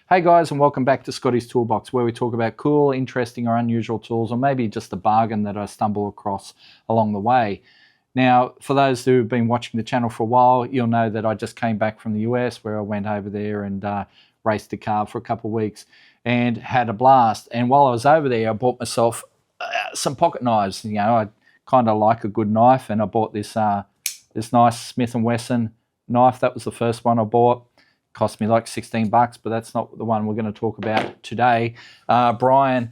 Hey guys, and welcome back to Scotty's Toolbox, where we talk about cool, interesting or unusual tools, or maybe just a bargain that I stumble across along the way. Now, for those who have been watching the channel for a while, you'll know that I just came back from the US, where I went over there and raced a car for a couple of weeks and had a blast. And while I was over there, I bought myself some pocket knives. You know, I kind of like a good knife, and I bought this this nice Smith & Wesson knife. That was the first one I bought. Cost me like $16, but that's not the one we're going to talk about today. Brian,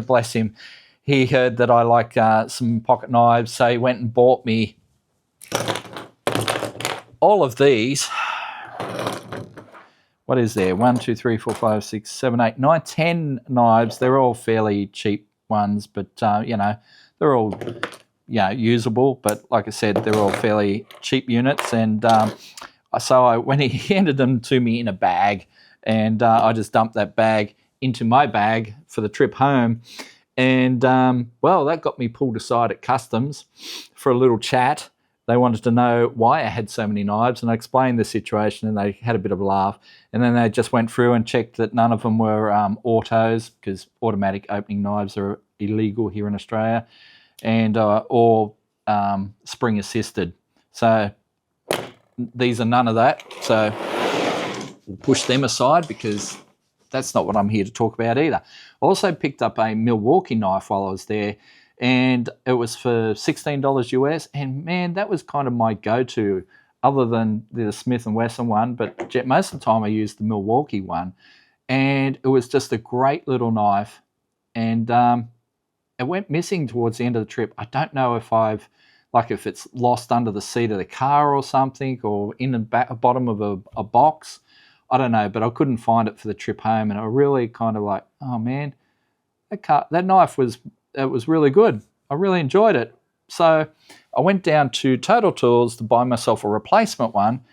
bless him, he heard that I like some pocket knives, so he went and bought me all of these. What is there? 1, 2, 3, 4, 5, 6, 7, 8, 9, 10 knives. They're all fairly cheap ones, but you know, they're all usable. But like I said, they're all fairly cheap units, and so when he handed them to me in a bag, and I just dumped that bag into my bag for the trip home. And, well, that got me pulled aside at customs for a little chat. They wanted to know why I had so many knives, and I explained the situation, and they had a bit of a laugh. And then they just went through and checked that none of them were autos, because automatic opening knives are illegal here in Australia, and or spring assisted. So these are none of that, so we'll push them aside because that's not what I'm here to talk about either. I also picked up a Milwaukee knife while I was there, and it was for $16 US, and man, that was kind of my go-to, other than the Smith & Wesson one, but most of the time I used the Milwaukee one, and it was just a great little knife, and it went missing towards the end of the trip. I don't know if if it's lost under the seat of the car or something, or in the bottom of a box. I don't know, but I couldn't find it for the trip home, and I really kind of like, oh man, that knife was really good. I really enjoyed it. So I went down to Total Tools to buy myself a replacement one,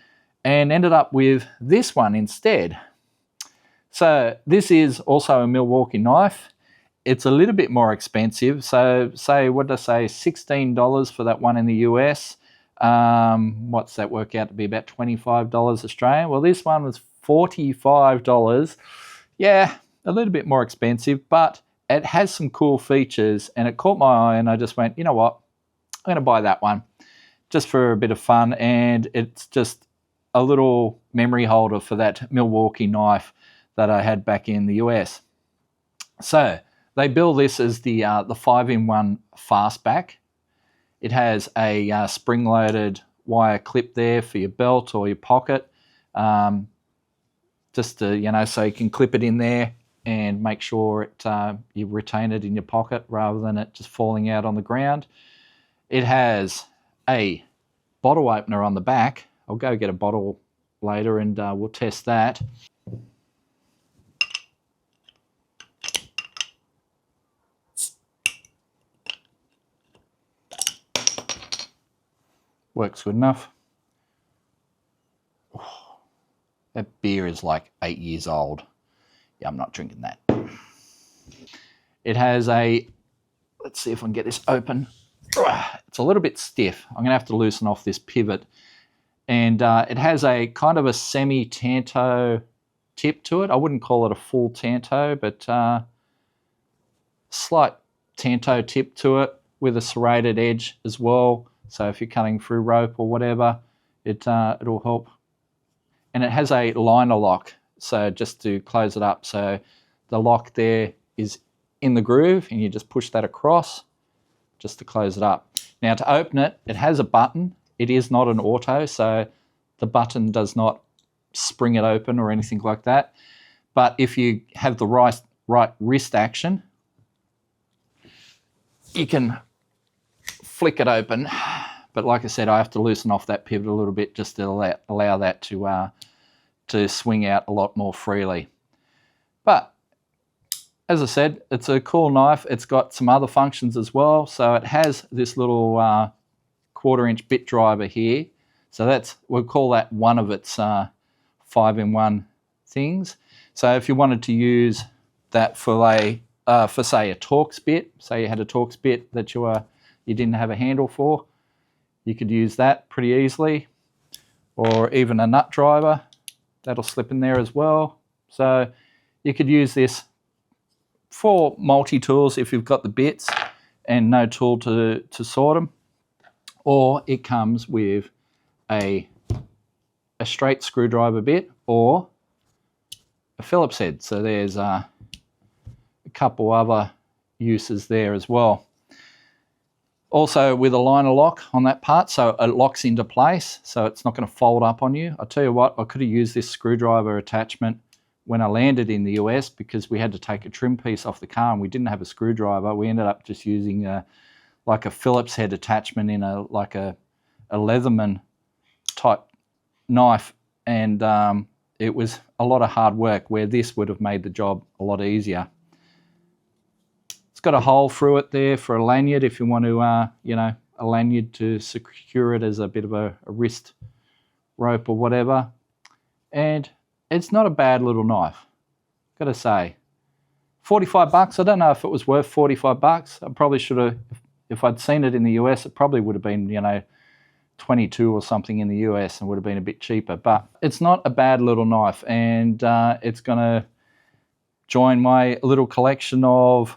and ended up with this one instead. So this is also a Milwaukee knife. It's a little bit more expensive. So what did I say, $16 for that one in the US. What's that work out to be? About $25 Australian. Well, this one was $45. Yeah, a little bit more expensive, but it has some cool features, and it caught my eye, and I just went, you know what, I'm going to buy that one just for a bit of fun. And it's just a little memory holder for that Milwaukee knife that I had back in the US. So they bill this as the 5-in-1 Fastback. It has a spring-loaded wire clip there for your belt or your pocket, just to, so you can clip it in there and make sure you retain it in your pocket rather than it just falling out on the ground. It has a bottle opener on the back. I'll go get a bottle later and we'll test that. Works good enough. Oh, that beer is like 8 years old. Yeah, I'm not drinking that. It has let's see if I can get this open. It's a little bit stiff. I'm going to have to loosen off this pivot. And it has a kind of a semi-tanto tip to it. I wouldn't call it a full tanto, but slight tanto tip to it with a serrated edge as well. So if you're cutting through rope or whatever, it'll help. And it has a liner lock, so just to close it up. So the lock there is in the groove, and you just push that across just to close it up. Now to open it, it has a button. It is not an auto, so the button does not spring it open or anything like that. But if you have the right wrist action, you can flick it open. But like I said, I have to loosen off that pivot a little bit just to allow that to swing out a lot more freely. But as I said, it's a cool knife. It's got some other functions as well. So it has this little 1/4-inch bit driver here. So we'll call that one of its 5-in-1 things. So if you wanted to use that for say a Torx bit, say you had a Torx bit that you didn't have a handle for, you could use that pretty easily, or even a nut driver that'll slip in there as well. So you could use this for multi-tools if you've got the bits and no tool to sort them, or it comes with a straight screwdriver bit or a Phillips head. So there's a couple other uses there as well. Also with a liner lock on that part, so it locks into place, so it's not going to fold up on you. I'll tell you what, I could have used this screwdriver attachment when I landed in the US because we had to take a trim piece off the car and we didn't have a screwdriver. We ended up just using like a Phillips head attachment in a Leatherman type knife, and it was a lot of hard work where this would have made the job a lot easier. It's got a hole through it there for a lanyard if you want to, you know, a lanyard to secure it as a bit of a wrist rope or whatever. And it's not a bad little knife, got to say. 45 bucks, I don't know if it was worth 45 bucks. I probably should have, if I'd seen it in the US, it probably would have been, you know, 22 or something in the US and would have been a bit cheaper. But it's not a bad little knife, and it's going to join my little collection of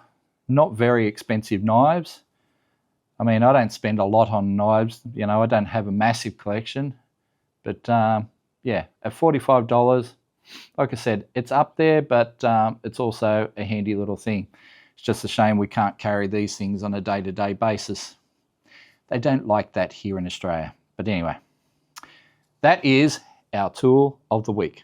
not very expensive knives. I mean, I don't spend a lot on knives, you know, I don't have a massive collection, but yeah, at $45, like I said, it's up there, but it's also a handy little thing. It's just a shame we can't carry these things on a day-to-day basis. They don't like that here in Australia. But anyway, that is our tool of the week.